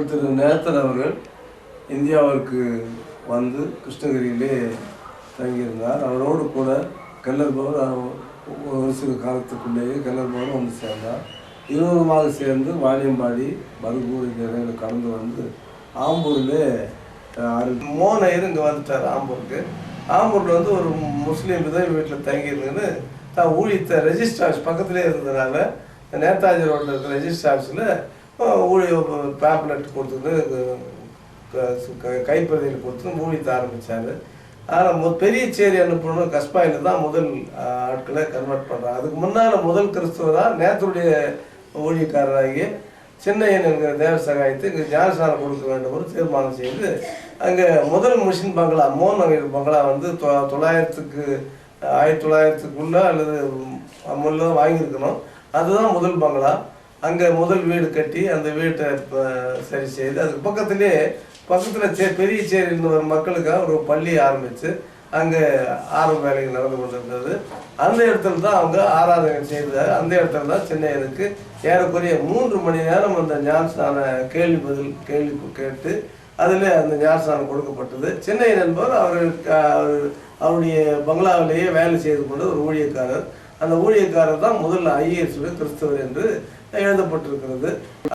திரு Nathan அவர்கள் இந்தியாவிற்கு வந்து கிருஷ்ணகிரியிலே தங்கியிருந்தார். அவரோடு கூட கல்லர் பவர் ஒரு சில காலத்துக்குள்ளேயே கல்லர் பவர் வந்து சேர்ந்தார். இருவருமாக சேர்ந்து வாணியம்பாடி பருகூர் இந்த இடங்களை கடந்து வந்து ஆம்பூரில் மோனையர் இங்கே வந்துட்டார். ஆம்பூரில் வந்து ஒரு முஸ்லீம் விதவை வீட்டில் தங்கியிருந்துன்னு தான் ஊழியத்தை ரெஜிஸ்டர் ஆஃபீஸ் பக்கத்துலேயே இருந்ததுனால நேதாஜி ரோட்டில் இருக்கிற ரெஜிஸ்டர் ஆஃபீஸில் ஊழிய பேம்ப்லெட் கொடுத்துட்டு கைப்பதியில் கொடுத்து ஊழியத்தை ஆரம்பித்தார். ஆனால் பெரிய சேரி அனுப்பணும் கஸ்பாயில் தான் முதல் ஆட்களை கன்வெர்ட் பண்ணுறாங்க. அதுக்கு முன்னால் முதல் கிறிஸ்துவராக நேத்தருடைய ஊழியக்காரராகிய சின்னையன் என்கிற தேவ சகாயத்தை இங்கே ஞானஸ்நானம் கொடுக்க வேண்டும் ஒரு தீர்மானம் செய்து அங்கே முதல் மிஷின் பங்களா மோன் நகர் பங்களா வந்து 1900க்குள்ளே அல்லது முள்ள வாங்கியிருக்கணும். அதுதான் முதல் பங்களா. அங்கே முதல் வீடு கட்டி அந்த வீட்டை சரி செய்து அதுக்கு பக்கத்தில் பெரிய சேரியில் வர மக்களுக்காக ஒரு பள்ளி ஆரம்பித்து அங்கே ஆரம்ப வேலைகள் நடந்து கொண்டிருந்தது. அந்த இடத்துல தான் அவங்க ஆராதனை செய்தார். அந்த இடத்துல தான் சின்னையனுக்கு ஏறக்குறைய 3 மணி நேரம் அந்த ஞானஸ்நான கேள்வி கேட்டு அதில் அந்த ஞானஸ்நானம் கொடுக்கப்பட்டது. சின்னையன் என்பவர் அவருடைய பங்களாவிலேயே வேலை செய்து கொண்டு ஒரு ஊழியக்காரர். அந்த ஊழியக்காரர் தான் முதல்ல ஐஏஎஸ் கிறிஸ்தவர் என்று எழுதப்பட்டிருக்கிறது.